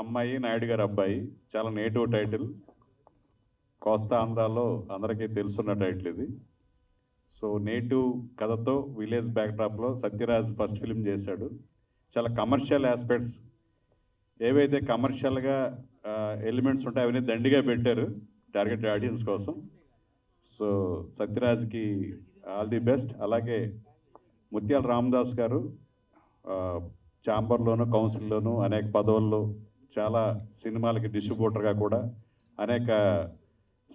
అమ్మాయి నాయుడు గారి అబ్బాయి చాలా నేటివ్ టైటిల్. కోస్తా ఆంధ్రాలో అందరికీ తెలుసున్న టైటిల్ ఇది. సో నేటివ్ కథతో విలేజ్ బ్యాక్డ్రాప్లో సత్యరాజ్ ఫస్ట్ ఫిల్మ్ చేశాడు. చాలా కమర్షియల్ ఆస్పెక్ట్స్ ఏవైతే కమర్షియల్గా ఎలిమెంట్స్ ఉంటాయి అవన్నీ దండిగా పెట్టారు టార్గెట్ ఆడియన్స్ కోసం. సో సత్యరాజ్కి ఆల్ ది బెస్ట్. అలాగే ముత్యాల రామదాస్ గారు ఛాంబర్లోను కౌన్సిల్లోను అనేక పదవుల్లో చాలా సినిమాలకి డిస్ట్రిబ్యూటర్గా కూడా అనేక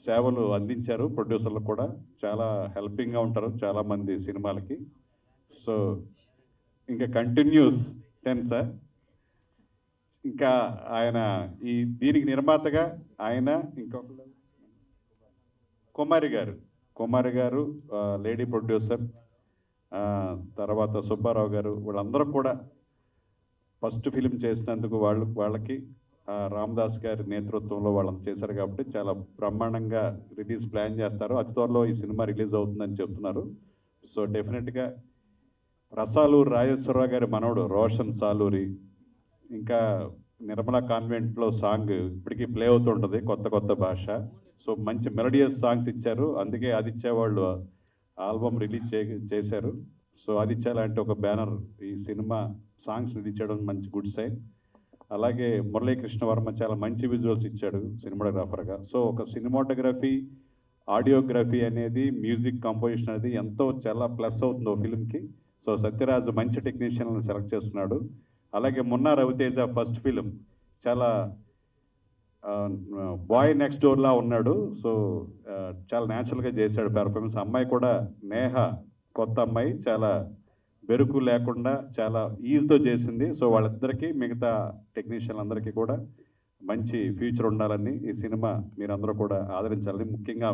సేవలు అందించారు. ప్రొడ్యూసర్లు కూడా చాలా హెల్పింగ్గా ఉంటారు చాలామంది సినిమాలకి. సో ఇంకా కంటిన్యూస్ 10 సార్. ఇంకా ఆయన దీనికి నిర్మాతగా ఆయన ఇంకొక కుమారి గారు లేడీ ప్రొడ్యూసర్, తర్వాత సుబ్బారావు గారు, వీళ్ళందరూ కూడా ఫస్ట్ ఫిలిం చేసినందుకు వాళ్ళకి రామదాస్ గారి నేతృత్వంలో వాళ్ళని చేశారు కాబట్టి చాలా బ్రహ్మాండంగా రిలీజ్ ప్లాన్ చేస్తారు. అతి త్వరలో ఈ సినిమా రిలీజ్ అవుతుందని చెప్తున్నారు. సో డెఫినెట్గా రసాలూరు రాజేశ్వరరావు గారి మనవడు రోషన్ సాలూరి, ఇంకా నిర్మలా కాన్వెంట్లో సాంగ్ ఇప్పటికీ ప్లే అవుతుంటుంది కొత్త భాష. సో మంచి మెలోడియస్ సాంగ్స్ ఇచ్చారు. అందుకే ఆదిత్య వాళ్ళు ఆల్బమ్ రిలీజ్ చేశారు. సో ఆదిత్య లాంటి ఒక బ్యానర్ ఈ సినిమా సాంగ్స్ రిలీజ్ చేయడం మంచి గుడ్ సైన్. అలాగే మురళీకృష్ణ వర్మ చాలా మంచి విజువల్స్ ఇచ్చాడు సినిమాటోగ్రాఫర్గా. సో ఒక సినిమాటోగ్రఫీ, ఆడియోగ్రఫీ అనేది, మ్యూజిక్ కంపోజిషన్ అనేది ఎంతో చాలా ప్లస్ అవుతుంది ఒక ఫిల్మ్కి. సో సత్యరాజు మంచి టెక్నీషియన్లను సెలెక్ట్ చేస్తున్నాడు. అలాగే మొన్న రవితేజ ఫస్ట్ ఫిలిం చాలా బాయ్ నెక్స్ట్ డోర్లా ఉన్నాడు. సో చాలా న్యాచురల్గా చేశాడు పెర్ఫార్మెన్స్. అమ్మాయి కూడా నేహ, కొత్త అమ్మాయి, చాలా బెరుకు లేకుండా చాలా ఈజీతో చేసింది. సో వాళ్ళిద్దరికీ మిగతా టెక్నీషియన్ అందరికీ కూడా మంచి ఫ్యూచర్ ఉండాలని ఈ సినిమా మీరందరూ కూడా ఆదరించాలని, ముఖ్యంగా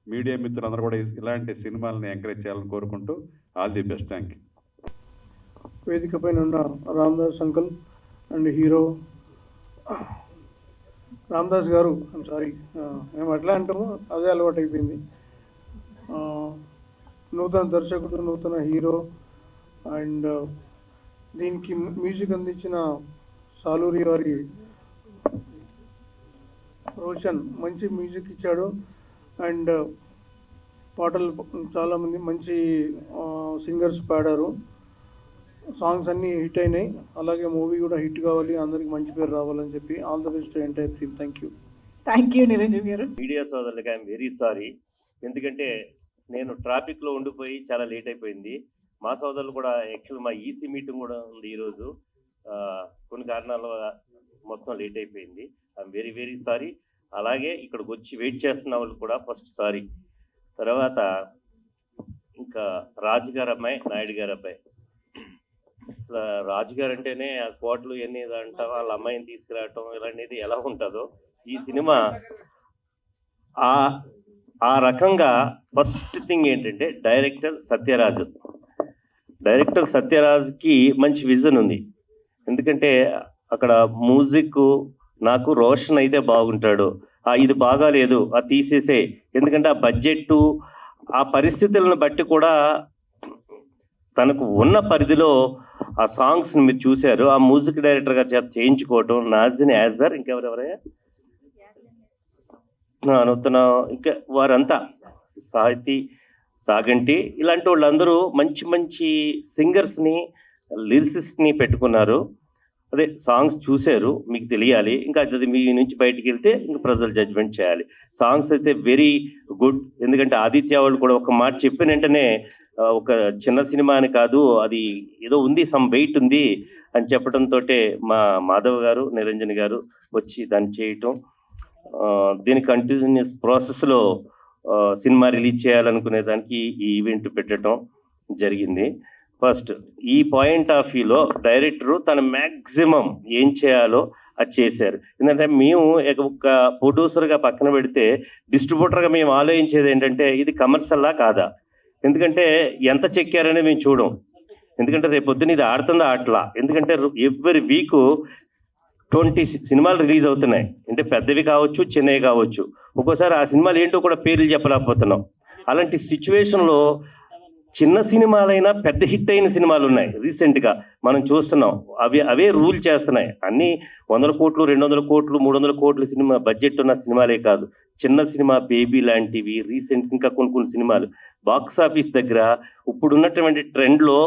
మీడియా మిత్రులందరూ కూడా ఇలాంటి సినిమాలని ఎంకరేజ్ చేయాలని కోరుకుంటూ all the best. Thank you. వేదిక పైన ఉన్న Ramdas uncle and hero Ramdas garu, sorry మేము అట్లా అంటాము, అదే అలవాటు అయిపోయింది. నూతన దర్శకుడు, నూతన హీరో అండ్ దీనికి మ్యూజిక్ అందించిన సాలూరి వారి రోషన్ మంచి మ్యూజిక్ ఇచ్చాడు. అండ్ పాటలు చాలామంది మంచి సింగర్స్ పాడారు. సాంగ్స్ అన్నీ హిట్ అయినాయి. అలాగే మూవీ కూడా హిట్ కావాలి, అందరికి మంచి పేరు రావాలని చెప్పి all the best entire team. Thank you Niranjan గారు. మీడియా సోదరులకి ఐఎమ్ వెరీ సారీ. ఎందుకంటే నేను ట్రాఫిక్లో ఉండిపోయి చాలా లేట్ అయిపోయింది. మా సోదరులు కూడా యాక్చువల్ మా ఈసీ మీటింగ్ కూడా ఉంది ఈరోజు. కొన్ని కారణాల వల్ల మొత్తం లేట్ అయిపోయింది. I'm very very sorry. అలాగే ఇక్కడికి వచ్చి వెయిట్ చేస్తున్న వాళ్ళు కూడా ఫస్ట్ సారీ. తర్వాత ఇంకా రాజుగారు అమ్మాయి, నాయుడు గారు అబ్బాయి. రాజుగారు అంటేనే ఆ కోట్లు ఎన్ని అంట వాళ్ళ అమ్మాయిని తీసుకురావటం ఇలాంటిది ఎలా ఉంటుందో ఈ సినిమా ఆ రకంగా. ఫస్ట్ థింగ్ ఏంటంటే డైరెక్టర్ సత్యరాజ్కి మంచి విజన్ ఉంది. ఎందుకంటే అక్కడ మ్యూజిక్ నాకు రోషన్ అయితే బాగుంటాడు, ఇది బాగాలేదు అది తీసేసే, ఎందుకంటే ఆ బడ్జెట్ ఆ పరిస్థితులను బట్టి కూడా తనకు ఉన్న పరిధిలో ఆ సాంగ్స్ని మీరు చూశారు. ఆ మ్యూజిక్ డైరెక్టర్ గారి చేత చేయించుకోవటం, నాజిన్ యాజర్, ఇంకెవరెవరయ్యా నూతన, ఇంకా వారంతా సాహితీ సాగంటి, ఇలాంటి వాళ్ళందరూ మంచి మంచి సింగర్స్ని, లిరిసిస్ట్ని పెట్టుకున్నారు. అదే సాంగ్స్ చూశారు, మీకు తెలియాలి. ఇంకా అది మీ నుంచి బయటికి వెళ్తే ఇంకా ప్రజలు జడ్జ్మెంట్ చేయాలి. సాంగ్స్ అయితే వెరీ గుడ్. ఎందుకంటే ఆదిత్య వాళ్ళు కూడా ఒక మాట చెప్పిన వెంటనే ఒక చిన్న సినిమా అని కాదు, అది ఏదో ఉంది, సమ్ వెయిట్ ఉంది అని చెప్పడంతో మా మాధవ్ గారు, నిరంజన్ గారు వచ్చి దాన్ని చేయటం, దీని కంటిన్యూస్ ప్రాసెస్లో సినిమా రిలీజ్ చేయాలనుకునే దానికి ఈ ఈవెంట్ పెట్టడం జరిగింది. ఫస్ట్ ఈ పాయింట్ ఆఫ్ వ్యూలో డైరెక్టరు తన మ్యాక్సిమం ఏం చేయాలో అది చేశారు. ఎందుకంటే మేము ఒక ప్రొడ్యూసర్గా పక్కన పెడితే డిస్ట్రిబ్యూటర్గా మేము ఆలోచించేది ఏంటంటే ఇది కమర్షియల్లా కాదా. ఎందుకంటే ఎంత చెక్కారనే మేము చూడం. ఎందుకంటే రేపు పొద్దున్న ఇది ఆడుతుందా ఆటలా. ఎందుకంటే ఎవ్రీ వీక్ 20 సినిమాలు రిలీజ్ అవుతున్నాయి. అంటే పెద్దవి కావచ్చు, చిన్నవి కావచ్చు. ఒక్కోసారి ఆ సినిమాలు ఏంటో కూడా పేర్లు చెప్పలేకపోతున్నాం. అలాంటి సిచ్యువేషన్లో చిన్న సినిమాలైనా పెద్ద హిట్ అయిన సినిమాలు ఉన్నాయి రీసెంట్గా మనం చూస్తున్నాం. అవే రూల్ చేస్తున్నాయి. అన్నీ 100 కోట్లు 200 కోట్లు 300 కోట్ల సినిమా బడ్జెట్ ఉన్న సినిమాలే కాదు, చిన్న సినిమా బేబీ లాంటివి రీసెంట్ ఇంకా కొన్ని సినిమాలు బాక్స్ ఆఫీస్ దగ్గర ఇప్పుడున్నటువంటి ట్రెండ్లో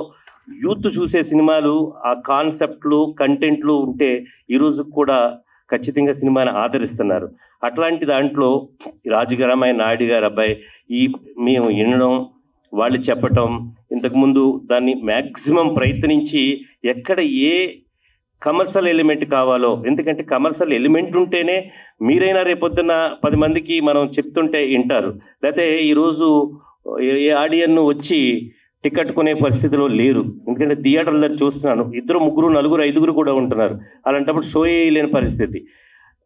యూత్ చూసే సినిమాలు, ఆ కాన్సెప్ట్లు కంటెంట్లు ఉంటే ఈరోజు కూడా ఖచ్చితంగా సినిమాని ఆదరిస్తున్నారు. అట్లాంటి దాంట్లో రాజుగారమ్మాయి నాయుడు గారు అబ్బాయి మేము వినడం, వాళ్ళు చెప్పటం, ఇంతకుముందు దాన్ని మ్యాక్సిమం ప్రయత్నించి ఎక్కడ ఏ కమర్షియల్ ఎలిమెంట్ కావాలో, ఎందుకంటే కమర్షియల్ ఎలిమెంట్ ఉంటేనే మీరైనా రేపొద్దున 10 మందికి మనం చెప్తుంటే వింటారు. లేకపోతే ఈరోజు ఏ ఆడియన్ను వచ్చి టికెట్ కొనే పరిస్థితిలో లేరు. ఎందుకంటే థియేటర్ల చూస్తున్నాను 2 3 4 5 కూడా ఉంటున్నారు. అలాంటప్పుడు షో వేయలేని పరిస్థితి.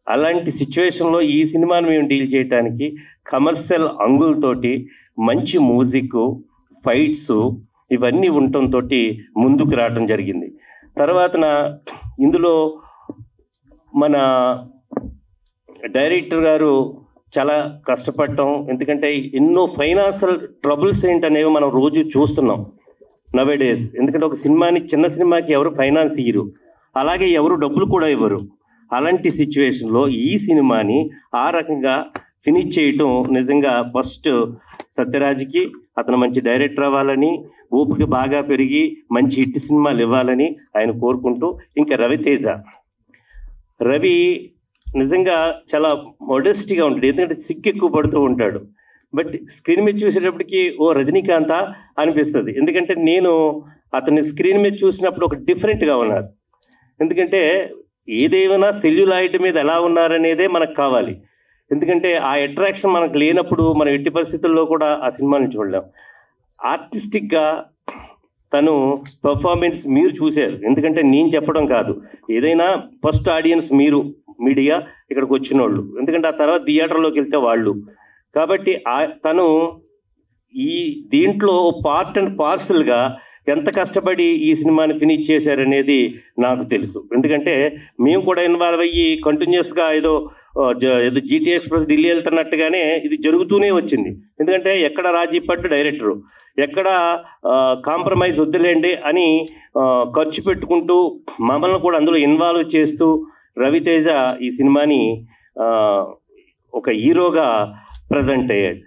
అలాంటి సిచ్యువేషన్లో ఈ సినిమాను మేము డీల్ చేయడానికి కమర్షియల్ అంగులతోటి మంచి మ్యూజిక్, ఫైట్స్ ఇవన్నీ ఉండటంతో ముందుకు రావడం జరిగింది. తర్వాత ఇందులో మన డైరెక్టర్ గారు చాలా కష్టపడటం, ఎందుకంటే ఎన్నో ఫైనాన్షియల్ ట్రబుల్స్ ఏంటనేవి మనం రోజు చూస్తున్నాం నవేడేస్. ఎందుకంటే ఒక సినిమాని, చిన్న సినిమాకి ఎవరు ఫైనాన్స్ ఇయ్యరు, అలాగే ఎవరు డబ్బులు కూడా ఇవ్వరు. అలాంటి సిచ్యువేషన్లో ఈ సినిమాని ఆ రకంగా ఫినిష్ చేయటం నిజంగా ఫస్ట్ సత్యరాజ్కి, అతను మంచి డైరెక్టర్ అవ్వాలని, ఓపిక బాగా పెరిగి మంచి హిట్ సినిమాలు ఇవ్వాలని ఆయన కోరుకుంటూ, ఇంకా రవి నిజంగా చాలా మోడెస్ట్గా ఉంటాడు, ఎందుకంటే సిక్కు ఎక్కువ పడుతూ ఉంటాడు. బట్ స్క్రీన్ మీద చూసేటప్పటికి ఓ రజనీకాంత అనిపిస్తుంది. ఎందుకంటే నేను అతన్ని స్క్రీన్ మీద చూసినప్పుడు ఒక డిఫరెంట్గా ఉన్నారు. ఎందుకంటే ఏదేమైనా సెల్యులాయిడ్ మీద ఎలా ఉన్నారనేదే మనకు కావాలి. ఎందుకంటే ఆ అట్రాక్షన్ మనకు లేనప్పుడు మనం ఎట్టి పరిస్థితుల్లో కూడా ఆ సినిమాని చూడలేం. ఆర్టిస్టిక్గా తను పర్ఫార్మెన్స్ మీరు చూశారు, ఎందుకంటే నేను చెప్పడం కాదు, ఏదైనా ఫస్ట్ ఆడియన్స్ మీరు మీడియా ఇక్కడికి వచ్చిన వాళ్ళు, ఎందుకంటే ఆ తర్వాత థియేటర్లోకి వెళ్తే వాళ్ళు. కాబట్టి తను ఈ దీంట్లో పార్ట్ అండ్ పార్సల్గా ఎంత కష్టపడి ఈ సినిమాని ఫినిష్ చేశారనేది నాకు తెలుసు. ఎందుకంటే మేము కూడా ఇన్వాల్వ్ అయ్యి కంటిన్యూస్గా ఏదో జీటీ ఎక్స్ప్రెస్ ఢిల్లీ వెళ్తున్నట్టుగానే ఇది జరుగుతూనే వచ్చింది. ఎందుకంటే ఎక్కడ రాజీ పడ్డ డైరెక్టరు, ఎక్కడ కాంప్రమైజ్ వద్దులేండి అని ఖర్చు పెట్టుకుంటూ మమ్మల్ని కూడా అందులో ఇన్వాల్వ్ చేస్తూ రవితేజ ఈ సినిమాని ఒక హీరోగా ప్రజెంట్ అయ్యాడు.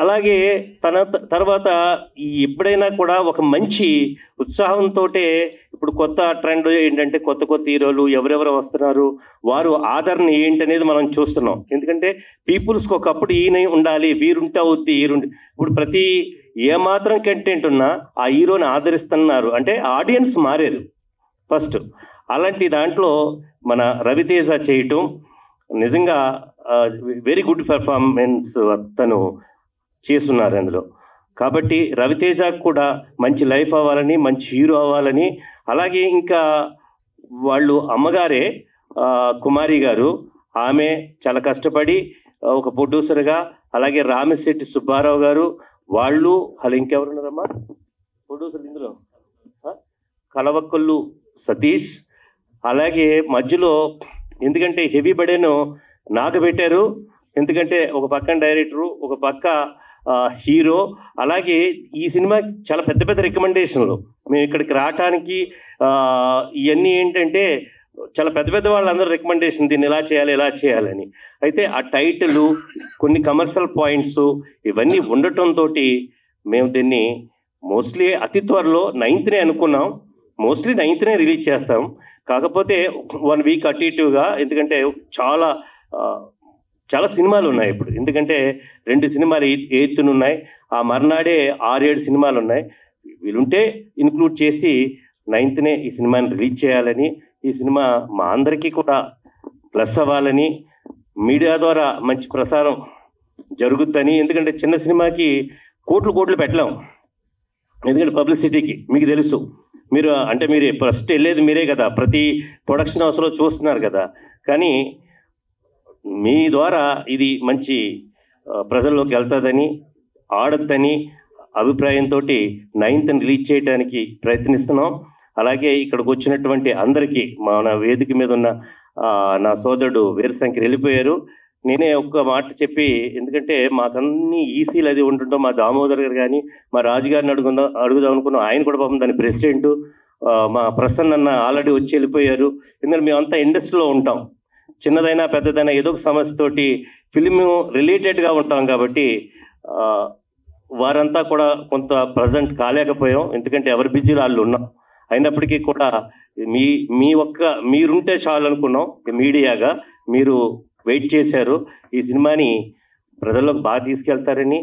అలాగే తర్వాత ఎప్పుడైనా కూడా ఒక మంచి ఉత్సాహంతో, ఇప్పుడు కొత్త ట్రెండ్ ఏంటంటే కొత్త హీరోలు ఎవరెవరు వస్తున్నారు, వారు ఆదరణ ఏంటనేది మనం చూస్తున్నాం. ఎందుకంటే పీపుల్స్కి ఒకప్పుడు ఈయన ఉండాలి, వీరుంటే అవుద్ది, ఇప్పుడు ప్రతి ఏమాత్రం కంటెంట్ ఉన్నా ఆ హీరోని ఆదరిస్తున్నారు, అంటే ఆడియన్స్ మారారు ఫస్ట్. అలాంటి దాంట్లో మన రవితేజ చేయటం నిజంగా వెరీ గుడ్ పెర్ఫార్మెన్స్ తను చేస్తున్నారు అందులో. కాబట్టి రవితేజకు కూడా మంచి లైఫ్ అవ్వాలని, మంచి హీరో అవ్వాలని, అలాగే ఇంకా వాళ్ళు అమ్మగారే కుమారి గారు, ఆమె చాలా కష్టపడి ఒక ప్రొడ్యూసర్గా, అలాగే రామిశెట్టి సుబ్బారావు గారు వాళ్ళు, అలా ఇంకెవరున్నారమ్మా ప్రొడ్యూసర్ ఇందులో, కలవకొల్లు సతీష్, అలాగే మధ్యలో ఎందుకంటే హెవీ బడేను నాకు పెట్టారు, ఎందుకంటే ఒక పక్కన డైరెక్టరు, ఒక పక్క హీరో, అలాగే ఈ సినిమాకి చాలా పెద్ద రికమెండేషన్లు. మేము ఇక్కడికి రావటానికి ఇవన్నీ ఏంటంటే చాలా పెద్ద వాళ్ళందరూ రికమెండేషన్, దీన్ని ఇలా చేయాలని. అయితే ఆ టైటిల్, కొన్ని కమర్షియల్ పాయింట్స్ ఇవన్నీ ఉండటంతో మేము దీన్ని మోస్ట్లీ అతి త్వరలో 9th అనుకున్నాం, మోస్ట్లీ 9th రిలీజ్ చేస్తాం. కాకపోతే 1 వీక్ అటు ఇటుగా, ఎందుకంటే చాలా సినిమాలు ఉన్నాయి ఇప్పుడు. ఎందుకంటే 2 సినిమాలు 8th ఉన్నాయి, ఆ మర్నాడే 6-7 సినిమాలు ఉన్నాయి. వీలుంటే ఇన్క్లూడ్ చేసి 9th ఈ సినిమాని రిలీజ్ చేయాలని, ఈ సినిమా మా అందరికీ కూడా ప్లస్ అవ్వాలని, మీడియా ద్వారా మంచి ప్రసారం జరుగుద్దని. ఎందుకంటే చిన్న సినిమాకి కోట్లు పెట్టలేం, ఎందుకంటే పబ్లిసిటీకి మీకు తెలుసు. మీరు ఫస్ట్ వెళ్ళేది మీరే కదా, ప్రతి ప్రొడక్షన్ హౌస్లో చూస్తున్నారు కదా. కానీ మీ ద్వారా ఇది మంచి ప్రజల్లోకి వెళ్తుందని, ఆడద్దని అభిప్రాయంతో 9th రిలీజ్ చేయడానికి ప్రయత్నిస్తున్నాం. అలాగే ఇక్కడికి వచ్చినటువంటి అందరికీ, మన వేదిక మీద ఉన్న నా సోదరుడు వీరశంకర్ వెళ్ళిపోయారు, నేనే ఒక్క మాట చెప్పి, ఎందుకంటే మాకన్నీ ఈసీలు అది ఉంటుంటాం, మా దామోదర్ గారు కానీ మా రాజు గారిని అడుగుదాం అనుకున్నాం. ఆయన కూడా పాపం దాని ప్రెసిడెంట్. మా ప్రసన్న అన్న ఆల్రెడీ వచ్చి వెళ్ళిపోయారు. ఎందుకంటే మేమంతా ఇండస్ట్రీలో ఉంటాం, చిన్నదైనా పెద్దదైనా ఏదో ఒక సమస్యతోటి ఫిలిం రిలేటెడ్గా ఉంటాం కాబట్టి వారంతా కూడా కొంత ప్రజెంట్ కాలేకపోయాం, ఎందుకంటే ఎవరి బిజీలో వాళ్ళు ఉన్నాం. అయినప్పటికీ కూడా మీరుంటే చాలు అనుకున్నాం. మీడియాగా మీరు వెయిట్ చేశారు. ఈ సినిమాని ప్రజల్లోకి బాగా తీసుకెళ్తారని,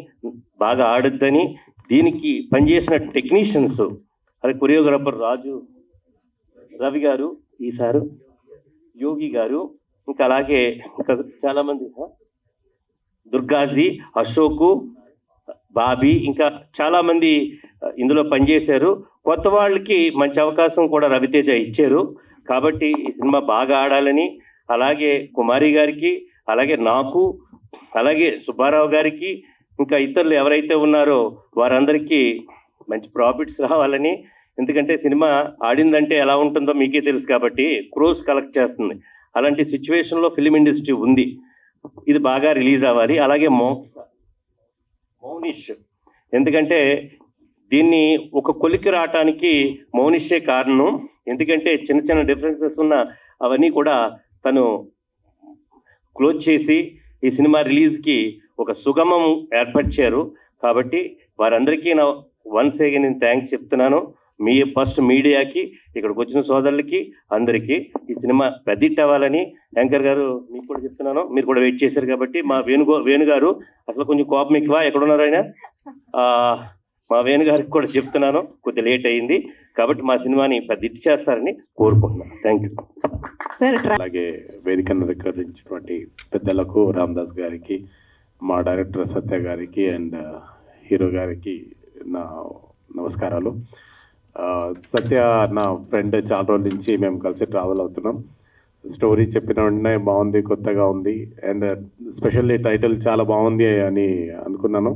బాగా ఆడొద్దని, దీనికి పనిచేసిన టెక్నీషియన్స్, అలాగే కొరియోగ్రాఫర్ రాజు రవి గారు, ఈసారు యోగి గారు, ఇంకా అలాగే ఇంకా చాలామంది, దుర్గాజీ, అశోకు, బాబీ, ఇంకా చాలామంది ఇందులో పనిచేశారు. కొత్త వాళ్ళకి మంచి అవకాశం కూడా రవితేజ ఇచ్చారు. కాబట్టి ఈ సినిమా బాగా ఆడాలని, అలాగే కుమారి గారికి, అలాగే నాకు, అలాగే సుబ్బారావు గారికి, ఇంకా ఇతరులు ఎవరైతే ఉన్నారో వారందరికీ మంచి ప్రాఫిట్స్ రావాలని, ఎందుకంటే సినిమా ఆడిందంటే ఎలా ఉంటుందో మీకే తెలుసు కాబట్టి క్రోస్ కలెక్ట్ చేస్తుంది. అలాంటి సిచ్యువేషన్లో ఫిలిం ఇండస్ట్రీ ఉంది. ఇది బాగా రిలీజ్ అవ్వాలి. అలాగే మౌనిష్, ఎందుకంటే దీన్ని ఒక కొలికి రావటానికి మౌనిషే కారణం. ఎందుకంటే చిన్న చిన్న డిఫరెన్సెస్ ఉన్న అవన్నీ కూడా తను క్లోజ్ చేసి ఈ సినిమా రిలీజ్కి ఒక సుగమం ఏర్పరిచారు. కాబట్టి వారందరికీ నా వన్స్ అగైన్ నేను థ్యాంక్స్ చెప్తున్నాను. మీ ఫస్ట్ మీడియాకి, ఇక్కడికి వచ్చిన సోదరులకి, అందరికీ ఈ సినిమా పెద్దిట్ అవ్వాలని. యాంకర్ గారు మీకు కూడా చెప్తున్నాను, మీరు కూడా వెయిట్ చేశారు కాబట్టి. మా వేణుగారు అసలు కొంచెం కోపం ఎక్కువ, ఎక్కడున్నారు ఆయన, మా వేణుగారికి కూడా చెప్తున్నాను, కొద్దిగా లేట్ అయింది కాబట్టి మా సినిమాని పెద్దిట్ చేస్తారని కోరుకుంటున్నాను. Thank you sir. అలాగే వేదికను ధిక్కరించినటువంటి పెద్దలకు, రామదాస్ గారికి, మా డైరెక్టర్ సత్య గారికి అండ్ హీరో గారికి నా నమస్కారాలు. సత్య నా ఫ్రెండ్, చాలా రోజుల నుంచి మేము కలిసి ట్రావెల్ అవుతున్నాం. స్టోరీ చెప్పిన వెంటనే బాగుంది, కొత్తగా ఉంది, అండ్ స్పెషల్లీ టైటిల్ చాలా బాగుంది అని అనుకున్నాను.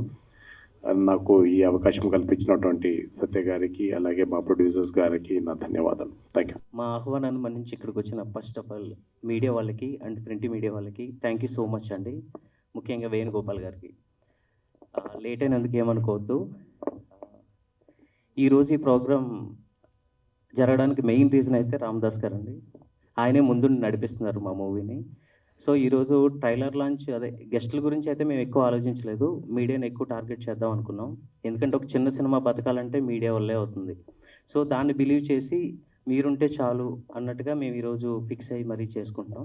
నాకు ఈ అవకాశం కల్పించినటువంటి సత్య గారికి, అలాగే మా ప్రొడ్యూసర్స్ గారికి నా ధన్యవాదాలు. Thank you. మా ఆహ్వానాన్ని మన్నించి ఇక్కడికి వచ్చిన ఫస్ట్ ఆఫ్ ఆల్ మీడియా వాళ్ళకి అండ్ ప్రింట్ మీడియా వాళ్ళకి థ్యాంక్ యూ సో మచ్ అండి. ముఖ్యంగా వేణుగోపాల్ గారికి. లేట్ అయినందుకు ఏమనుకోవద్దు. ఈరోజు ఈ ప్రోగ్రాం జరగడానికి మెయిన్ రీజన్ అయితే రామదాస్ గారు అండి. ఆయనే ముందు నడిపిస్తున్నారు మా మూవీని. సో ఈరోజు ట్రైలర్ లాంచ్, అదే గెస్టుల గురించి అయితే మేము ఎక్కువ ఆలోచించలేదు, మీడియాని ఎక్కువ టార్గెట్ చేద్దాం అనుకున్నాం. ఎందుకంటే ఒక చిన్న సినిమా బతకాలంటే మీడియా వల్లే అవుతుంది. సో దాన్ని బిలీవ్ చేసి మీరుంటే చాలు అన్నట్టుగా మేము ఈరోజు ఫిక్స్ అయ్యి మరీ చేసుకుంటాం.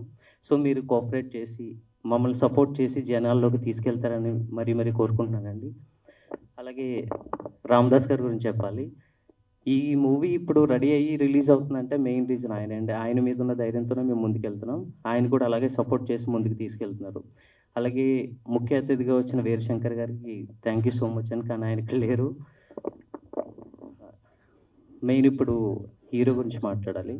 సో మీరు కోఆపరేట్ చేసి మమ్మల్ని సపోర్ట్ చేసి జనాల్లోకి తీసుకెళ్తారని మరీ కోరుకుంటున్నానండి. అలాగే రామదాస్ గారి గురించి చెప్పాలి. ఈ మూవీ ఇప్పుడు రెడీ అయ్యి రిలీజ్ అవుతుందంటే మెయిన్ రీజన్ ఆయనే అండి. ఆయన మీద ఉన్న ధైర్యంతోనే మేము ముందుకెళ్తున్నాం. ఆయన కూడా అలాగే సపోర్ట్ చేసి ముందుకు తీసుకెళ్తున్నారు. అలాగే ముఖ్య అతిథిగా వచ్చిన వీరశంకర్ గారికి థ్యాంక్ యూ సో మచ్ అని, కానీ ఆయనకి లేరు. మెయిన్ ఇప్పుడు హీరో గురించి మాట్లాడాలి.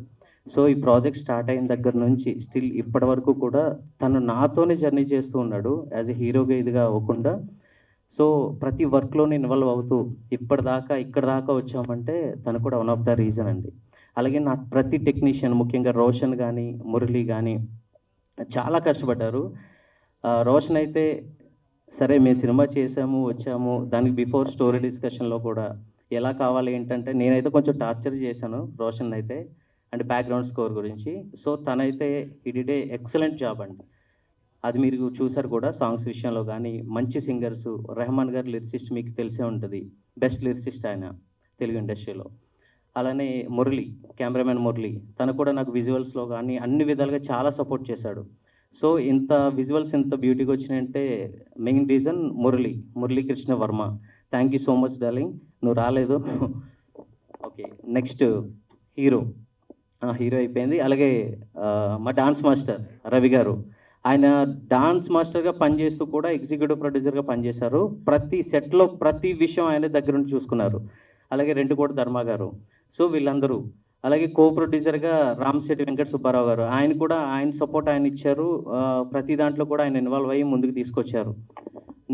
సో ఈ ప్రాజెక్ట్ స్టార్ట్ అయిన దగ్గర నుంచి స్టిల్ ఇప్పటి వరకు కూడా తను నాతోనే జర్నీ చేస్తూ ఉన్నాడు, యాజ్ ఎ హీరోగా ఇదిగా అవ్వకుండా. సో ప్రతి వర్క్లోనే ఇన్వాల్వ్ అవుతూ ఇక్కడ దాకా వచ్చామంటే తను కూడా వన్ ఆఫ్ ద రీజన్ అండి. అలాగే నా ప్రతి టెక్నీషియన్, ముఖ్యంగా రోషన్ కానీ మురళి కానీ చాలా కష్టపడ్డారు. రోషన్ అయితే సరే మేము సినిమా చేసాము వచ్చాము, దానికి బిఫోర్ స్టోరీ డిస్కషన్లో కూడా ఎలా కావాలి ఏంటంటే నేనైతే కొంచెం టార్చర్ చేశాను రోషన్ అయితే, అంటే బ్యాక్గ్రౌండ్ స్కోర్ గురించి. సో తనైతే హి డిడ్ ఏ ఎక్సలెంట్ జాబ్ అండి. అది మీరు చూసారు కూడా సాంగ్స్ విషయంలో కానీ. మంచి సింగర్స్, రెహమాన్ గారు లిరిసిస్ట్ మీకు తెలిసే ఉంటుంది, బెస్ట్ లిరిసిస్ట్ ఆయన తెలుగు ఇండస్ట్రీలో. అలానే మురళి, కెమెరామెన్ మురళి, తను కూడా నాకు విజువల్స్లో కానీ అన్ని విధాలుగా చాలా సపోర్ట్ చేశాడు. సో ఇంత విజువల్స్ ఇంత బ్యూటీగా వచ్చినాయంటే main reason Murali Krishna Varma. Thank you so much darling, నువ్వు రాలేదు. ఓకే, నెక్స్ట్ హీరో అయిపోయింది. అలాగే మా డాన్స్ మాస్టర్ రవి గారు, ఆయన డాన్స్ మాస్టర్గా పనిచేస్తూ కూడా ఎగ్జిక్యూటివ్ ప్రొడ్యూసర్గా పనిచేశారు. ప్రతి సెట్లో ప్రతి విషయం ఆయన దగ్గర నుంచి చూసుకున్నారు. అలాగే రెండుకోట ధర్మ గారు. సో వీళ్ళందరూ, అలాగే కో ప్రొడ్యూసర్గా రామశెట్టి వెంకట సుబ్బారావు గారు, ఆయన సపోర్ట్ ఆయన ఇచ్చారు. ప్రతి దాంట్లో కూడా ఆయన ఇన్వాల్వ్ అయ్యి ముందుకు తీసుకొచ్చారు.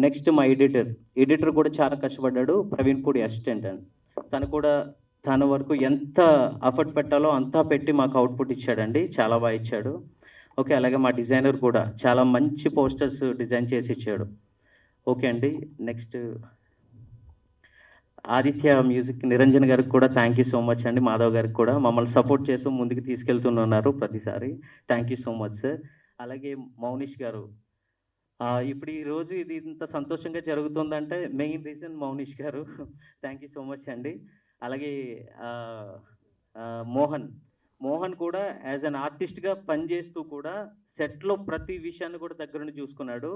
నెక్స్ట్ మా ఎడిటర్ కూడా చాలా కష్టపడ్డాడు, ప్రవీణ్ పూడి అసిస్టెంట్ అని. తను కూడా తన వరకు ఎంత ఎఫర్ట్ పెట్టాలో అంతా పెట్టి మాకు అవుట్పుట్ ఇచ్చాడండి, చాలా బాగా ఇచ్చాడు. ఓకే, అలాగే మా డిజైనర్ కూడా చాలా మంచి పోస్టర్స్ డిజైన్ చేసి ఇచ్చాడు. ఓకే అండి. నెక్స్ట్ ఆదిత్య మ్యూజిక్ నిరంజన్ గారికి కూడా థ్యాంక్ యూ సో మచ్ అండి. మాధవ్ గారికి కూడా మమ్మల్ని సపోర్ట్ చేస్తూ ముందుకు తీసుకెళ్తున్నారు ప్రతిసారి. Thank you so much sir. అలాగే మౌనిష్ గారు, ఇప్పుడు ఈరోజు ఇది ఇంత సంతోషంగా జరుగుతుందంటే మెయిన్ రీజన్ మౌనిష్ గారు. థ్యాంక్ యూ సో మచ్ అండి. అలాగే మోహన్ కూడా యాజ్ అన్ ఆర్టిస్ట్గా పనిచేస్తూ కూడా సెట్లో ప్రతి విషయాన్ని కూడా దగ్గర నుండి చూసుకున్నాడు.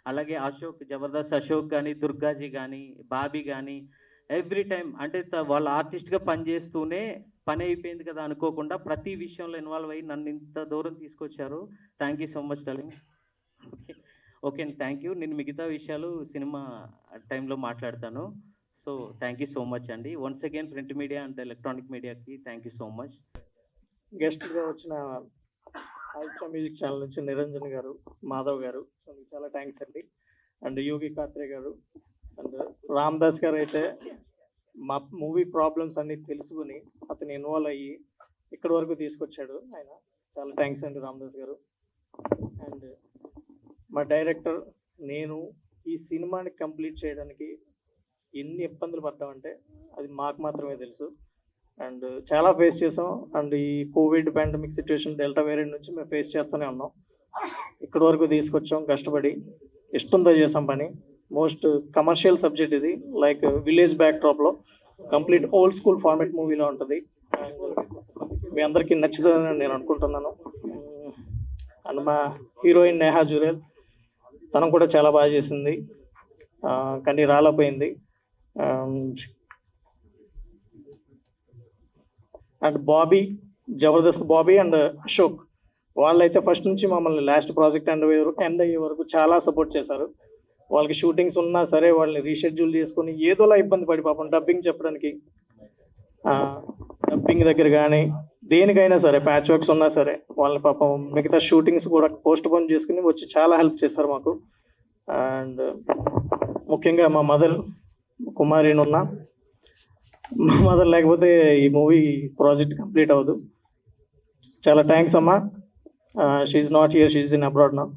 అలాగే అశోక్, జబర్దస్త్ అశోక్ కానీ, దుర్గాజీ కానీ, బాబీ కానీ ఎవ్రీ టైం అంటే వాళ్ళ ఆర్టిస్ట్గా పనిచేస్తూనే పని అయిపోయింది కదా అనుకోకుండా ప్రతి విషయంలో ఇన్వాల్వ్ అయ్యి నన్ను ఇంత దూరం తీసుకొచ్చారు. Thank you so much darling. Okay అండి, థ్యాంక్ యూ. నేను మిగతా విషయాలు సినిమా టైంలో మాట్లాడతాను. So thank you so much అండి. Once again print media and electronic మీడియాకి థ్యాంక్ యూ సో మచ్. గెస్ట్గా వచ్చిన ఆదిత్య మ్యూజిక్ ఛానల్ నుంచి నిరంజన్ గారు, మాధవ్ గారు, సో మీకు చాలా థ్యాంక్స్ అండి. అండ్ యోగి కాత్రే గారు అండ్ రామ్ దాస్ గారు అయితే మా మూవీ ప్రాబ్లమ్స్ అన్ని తెలుసుకుని అతను ఇన్వాల్వ్ అయ్యి ఇక్కడి వరకు తీసుకొచ్చాడు. ఆయన చాలా థ్యాంక్స్ అండి రామ్ దాస్ గారు. అండ్ మా డైరెక్టర్, నేను ఈ సినిమాని కంప్లీట్ చేయడానికి ఎన్ని ఇబ్బందులు పడ్డామంటే అది మాకు మాత్రమే తెలుసు. అండ్ చాలా ఫేస్ చేసాం. అండ్ ఈ Covid pandemic situation delta variant నుంచి మేము ఫేస్ చేస్తూనే ఉన్నాం. ఇక్కడి వరకు తీసుకొచ్చాం కష్టపడి, ఇష్టంతో చేసాం పని. మోస్ట్ కమర్షియల్ సబ్జెక్ట్ ఇది, లైక్ విలేజ్ బ్యాక్ డ్రాప్లో కంప్లీట్ ఓల్డ్ స్కూల్ ఫార్మేట్ మూవీలో ఉంటుంది. అండ్ మీ అందరికీ నచ్చుతుందని నేను అనుకుంటున్నాను. అండ్ మా హీరోయిన్ నేహా జురేల్, తను కూడా చాలా బాగా చేసింది, కానీ రాలేకపోయింది. అండ్ బాబీ, జబర్దస్త్ బాబీ అండ్ అశోక్, వాళ్ళైతే ఫస్ట్ నుంచి మమ్మల్ని లాస్ట్ ప్రాజెక్ట్ ఎండ్ అయ్యే వరకు చాలా సపోర్ట్ చేశారు. వాళ్ళకి షూటింగ్స్ ఉన్నా సరే వాళ్ళని రీషెడ్యూల్ చేసుకుని ఏదోలా ఇబ్బంది పడి పాపం డబ్బింగ్ చెప్పడానికి, డబ్బింగ్ దగ్గర కానీ దేనికైనా సరే ప్యాచ్ వర్క్స్ ఉన్నా సరే వాళ్ళని పాపం మిగతా షూటింగ్స్ కూడా పోస్ట్ పోన్ చేసుకుని వచ్చి చాలా హెల్ప్ చేశారు మాకు. అండ్ ముఖ్యంగా మా మదర్ కుమారిని ఉన్నా, మా మదర్ లేకపోతే ఈ మూవీ ప్రాజెక్ట్ కంప్లీట్ అవ్వదు. చాలా థ్యాంక్స్ అమ్మా. She's not here, she's in abroad now.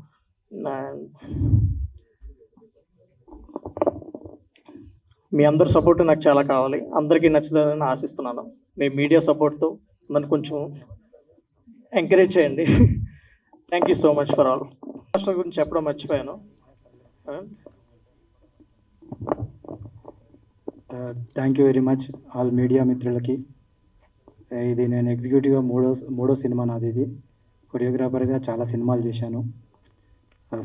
మీ అందరి సపోర్ట్ నాకు చాలా కావాలి, అందరికీ నచ్చుతుందని ఆశిస్తున్నాను. మీ మీడియా సపోర్ట్తో నన్ను కొంచెం ఎంకరేజ్ చేయండి. Thank you so much for all. Master గురించి చెప్పడం మర్చిపోయాను. Thank you very much all media మిత్రులకి. ఇది నేను ఎగ్జిక్యూటివ్గా మూడో సినిమా నాది. ఇది కొరియోగ్రాఫర్గా చాలా సినిమాలు చేశాను.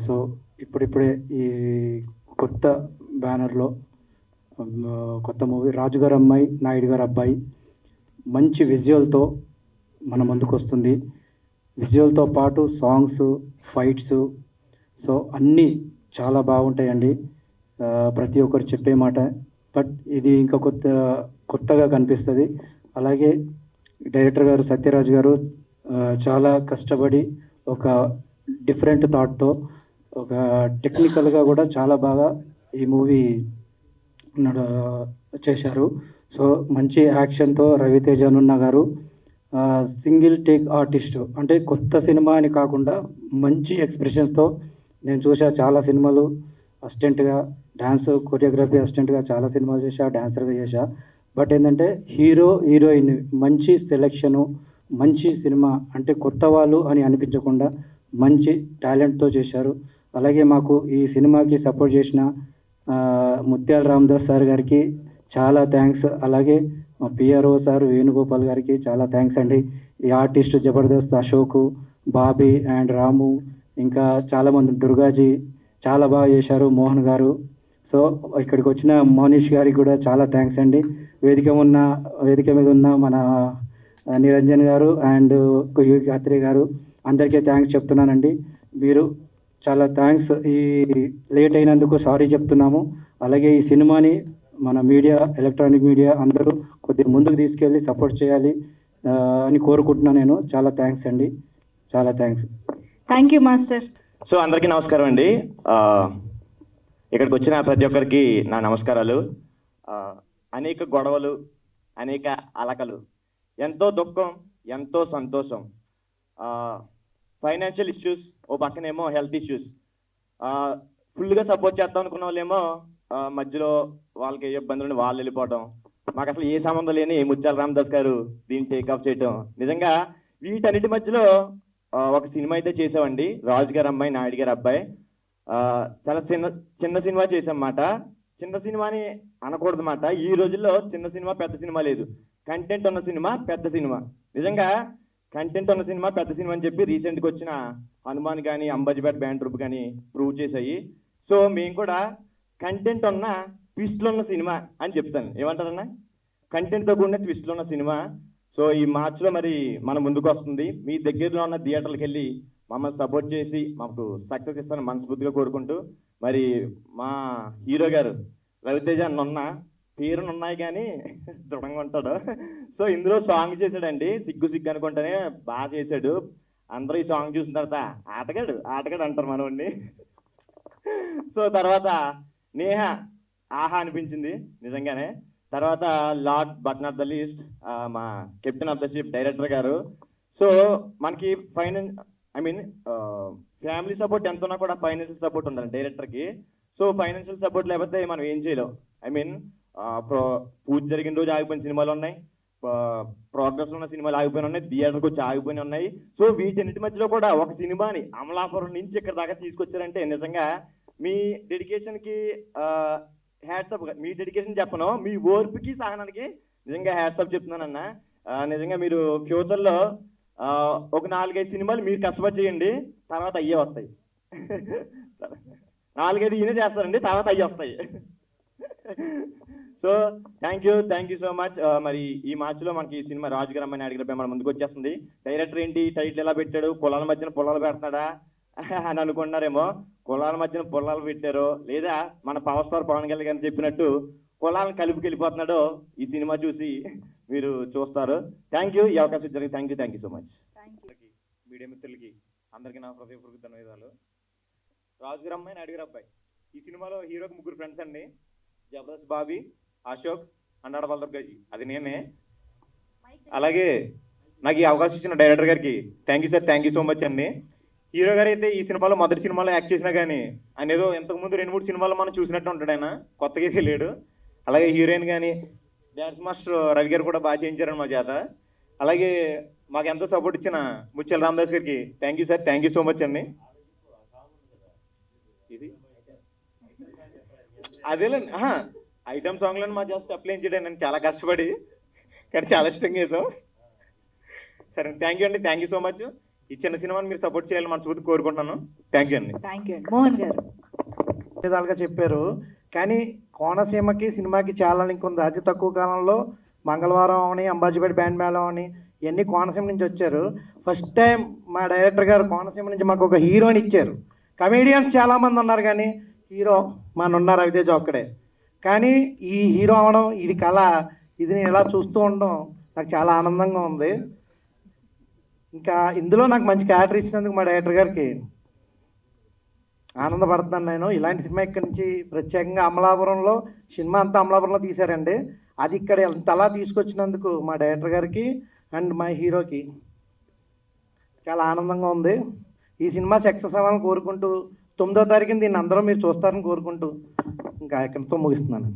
సో ఇప్పుడిప్పుడే ఈ కొత్త బ్యానర్లో కొత్త మూవీ రాజుగారు అమ్మాయి నాయుడు గారు అబ్బాయి మంచి విజువల్తో మన ముందుకు వస్తుంది. విజువల్తో పాటు సాంగ్స్, ఫైట్స్, సో అన్నీ చాలా బాగుంటాయండి. ప్రతి ఒక్కరు చెప్పే మాట, బట్ ఇది ఇంకా కొత్తగా కనిపిస్తుంది. అలాగే డైరెక్టర్ గారు సత్యరాజ్ గారు చాలా కష్టపడి ఒక డిఫరెంట్ థాట్తో ఒక టెక్నికల్గా కూడా చాలా బాగా ఈ మూవీ చేశారు. సో మంచి యాక్షన్తో రవితేజ నున్న గారు సింగిల్ టేక్ ఆర్టిస్ట్, అంటే కొత్త సినిమా అని కాకుండా మంచి ఎక్స్ప్రెషన్స్తో నేను చూసా చాలా సినిమాలు. అసిస్టెంట్గా డ్యాన్స్ కొరియోగ్రఫీ అసిస్టెంట్గా చాలా సినిమాలు చేశా, డాన్సర్గా చేశా. బట్ ఏంటంటే హీరో హీరోయిన్ మంచి సెలెక్షను, మంచి సినిమా, అంటే కొత్త వాళ్ళు అని అనిపించకుండా మంచి టాలెంట్తో చేశారు. అలాగే మాకు ఈ సినిమాకి సపోర్ట్ చేసిన ముత్యాల రామదాస్ సార్ గారికి చాలా థ్యాంక్స్. అలాగే మా పిఆర్ఓ సార్ వేణుగోపాల్ గారికి చాలా థ్యాంక్స్ అండి. ఈ ఆర్టిస్ట్ జబర్దస్త్ అశోక్, బాబీ అండ్ రాము, ఇంకా చాలామంది, దుర్గాజీ చాలా బాగా చేశారు, మోహన్ గారు. సో ఇక్కడికి వచ్చిన మౌనిష్ గారికి కూడా చాలా థ్యాంక్స్ అండి. వేదిక మీద ఉన్న మన నిరంజన్ గారు అండ్ యోగి కాత్రే గారు అందరికీ థ్యాంక్స్ చెప్తున్నానండి. మీరు చాలా థ్యాంక్స్. ఈ లేట్ అయినందుకు సారీ చెప్తున్నాము. అలాగే ఈ సినిమాని మన మీడియా, ఎలక్ట్రానిక్ మీడియా అందరూ కొద్దిగా ముందుకు తీసుకెళ్ళి సపోర్ట్ చేయాలి అని కోరుకుంటున్నాను నేను. చాలా థ్యాంక్స్ అండి, చాలా thanks. Thank you master. So అందరికీ నమస్కారం అండి. ఇక్కడికి వచ్చిన ప్రతి ఒక్కరికి నా నమస్కారాలు. అనేక గొడవలు, అనేక అలకలు, ఎంతో దుఃఖం, ఎంతో సంతోషం. ఫైనాన్షియల్ ఇష్యూస్, ఓ పక్కనేమో హెల్త్ ఇష్యూస్. ఫుల్గా సపోర్ట్ చేద్దాం అనుకున్న వాళ్ళేమో మధ్యలో వాళ్ళకి ఏ ఇబ్బందులు వాళ్ళు వెళ్ళిపోవడం, మాకు అసలు ఏ సంబంధం లేని ముత్యాల రామదాస్ గారు దీన్ని టేక్ ఆఫ్ చేయటం. నిజంగా వీటన్నిటి మధ్యలో ఒక సినిమా అయితే చేసామండి, రాజు గారి అమ్మాయి నాయుడు గారి అబ్బాయి. చాలా చిన్న సినిమా చేసామన్నమాట. చిన్న సినిమాని అనకూడదు మాట. ఈ రోజుల్లో చిన్న సినిమా పెద్ద సినిమా లేదు, కంటెంట్ ఉన్న సినిమా పెద్ద సినిమా. నిజంగా కంటెంట్ ఉన్న సినిమా పెద్ద సినిమా అని చెప్పి రీసెంట్గా వచ్చిన హనుమాన్ కానీ అంబాజీపేట బ్యాండ్ ట్రూప్ కానీ ప్రూవ్ చేశాయి. సో మేము కూడా కంటెంట్ ఉన్న ట్విస్ట్లు ఉన్న సినిమా అని చెప్తాను. ఏమంటారన్నా? కంటెంట్తో కూడిన ట్విస్ట్లు ఉన్న సినిమా. సో ఈ మార్చ్లో మరి మన ముందుకు వస్తుంది. మీ దగ్గరలో ఉన్న థియేటర్లకు వెళ్ళి మమ్మల్ని సపోర్ట్ చేసి మాకు సక్సెస్ ఇస్తారని మనస్ఫూర్తిగా కోరుకుంటూ, మరి మా హీరో గారు రవితేజ నున్న పేరునున్నాయి కానీ దృఢంగా ఉంటాడు. సో ఇందులో సాంగ్ చేశాడండి, సిగ్గు సిగ్గు అనుకుంటానే బాగా చేశాడు. అందరూ ఈ సాంగ్ చూసిన తర్వాత ఆటగాడు ఆటగాడు అంటారు మనోడిని. సో తర్వాత నేహ ఆహా అనిపించింది నిజంగానే. తర్వాత last but not the least మా captain of the ship director గారు. సో మనకి ఫ్యామిలీ సపోర్ట్ ఎంత ఉన్నా కూడా ఫైనాన్షియల్ సపోర్ట్ ఉండాలి డైరెక్టర్కి. సో ఫైనాన్షియల్ సపోర్ట్ లేకపోతే మనం ఏం చేయలేం. పూజ జరిగిన రోజు ఆగిపోయిన సినిమాలు ఉన్నాయి, ప్రోగ్రెస్ ఉన్న సినిమాలు ఆగిపోయిన ఉన్నాయి, థియేటర్కి వచ్చి ఆగిపోయిన ఉన్నాయి. సో వీటన్నిటి మధ్యలో కూడా ఒక సినిమాని అమలాపురం నుంచి ఇక్కడ దాకా తీసుకొచ్చారంటే నిజంగా మీ డెడికేషన్కి హ్యాట్సప్. మీ డెడికేషన్ చెప్పను, మీ ఓర్పుకి సహనానికి నిజంగా హ్యాట్సప్ చెప్తున్నానన్న. నిజంగా మీరు ఫ్యూచర్లో ఒక 4-5 సినిమాలు మీరు కష్టపడి చేయండి, తర్వాత అయ్యే వస్తాయి. 4-5 ఈయనే చేస్తారండి, తర్వాత అయ్యి వస్తాయి. So thank you so much. మరి ఈ మార్చిలో మనకి సినిమా రాజు గారి అమ్మాయి నాయుడు గారి మన ముందుకు వచ్చేస్తుంది. డైరెక్టర్ ఏంటి టైటిల్ ఎలా పెట్టాడు, కులాల మధ్యన పొలాలు పెడతాడా అని అనుకుంటున్నారేమో. కులాల మధ్యన పొలాలు పెట్టారో లేదా మన పవర్ స్టార్ పవన్ కళ్యాణ్ గారిని చెప్పినట్టు కులాలను కలిపికెళ్ళిపోతున్నాడో ఈ సినిమా చూసి మీరు చూస్తారు. Thank you. ఈ అవకాశం ఇచ్చారు. Thank you so much. Media మిత్రులకి అందరికీ నా హృదయపూర్వక ధన్యవాదాలు. రాజు గారి అమ్మాయి నాయుడు గారి అబ్బాయి ఈ సినిమాలో హీరోకి 3 ఫ్రెండ్స్ అండి, జబర్దస్త్ బాబీ, అశోక్, అన్నాడ బలదర్గాజీ, అది నేనే. అలాగే నాకు ఈ అవకాశం ఇచ్చిన డైరెక్టర్ గారికి థ్యాంక్ యూ సో మచ్ అండి. హీరో గారు అయితే ఈ సినిమాలో మొదటి సినిమాలో యాక్ట్ చేసినా కానీ ఆయన ఏదో ఇంతకుముందు 2-3 సినిమాలు మనం చూసినట్టు ఉంటాడు, ఆయన కొత్తగా తెలియడు. అలాగే హీరోయిన్ కానీ డ్యాన్స్ మాస్టర్ రవి గారు కూడా బాగా చేయించారని మా చేత. అలాగే మాకు ఎంతో సపోర్ట్ ఇచ్చిన ముత్యాల రామదాస్ గారికి థ్యాంక్ యూ సో మచ్ అండి. ఇది అదేలేండి, ఐటమ్ సాంగ్లను మా జస్ట్ అప్లై చేయడం నేను చాలా కష్టపడి, కానీ చాలా ఇష్టంగా చేసాం. సరే థ్యాంక్ యూ సో మచ్. ఈ చిన్న సినిమాని మీరు సపోర్ట్ చేయాలని మనస్ఫూర్తి కోరుకుంటున్నాను. థ్యాంక్ యూ అండి. మోహన్ గారు విధాలుగా చెప్పారు, కానీ కోనసీమకి సినిమాకి చాలా లింక్ ఉంది. అతి తక్కువ కాలంలో మంగళవారం అని, అంబాజీపేట బ్యాండ్ మేళం అని ఇవన్నీ కోనసీమ నుంచి వచ్చారు. ఫస్ట్ టైం మా డైరెక్టర్ గారు కోనసీమ నుంచి మాకు ఒక హీరోని ఇచ్చారు. కమేడియన్స్ చాలామంది ఉన్నారు కానీ హీరో మన రవితేజ ఒక్కడే. కానీ ఈ హీరో అవడం ఇది కళ, ఇది నేను ఇలా చూస్తూ ఉండడం నాకు చాలా ఆనందంగా ఉంది. ఇంకా ఇందులో నాకు మంచి క్యారెక్టర్ ఇచ్చినందుకు మా డైరెక్టర్ గారికి ఆనందపడుతున్నాను నేను. ఇలాంటి సినిమా ఇక్కడి నుంచి ప్రత్యేకంగా అమలాపురంలో సినిమా అంతా అమలాపురంలో తీశారండి, అది ఇక్కడ ఇంతలా తీసుకొచ్చినందుకు మా డైరెక్టర్ గారికి అండ్ మా హీరోకి చాలా ఆనందంగా ఉంది. ఈ సినిమా సక్సెస్ అవ్వాలని కోరుకుంటూ 9వ తారీఖున దీన్ని అందరూ మీరు చూస్తారని కోరుకుంటూ ఇంకా ఇక్కడితో ముగిస్తున్నాను.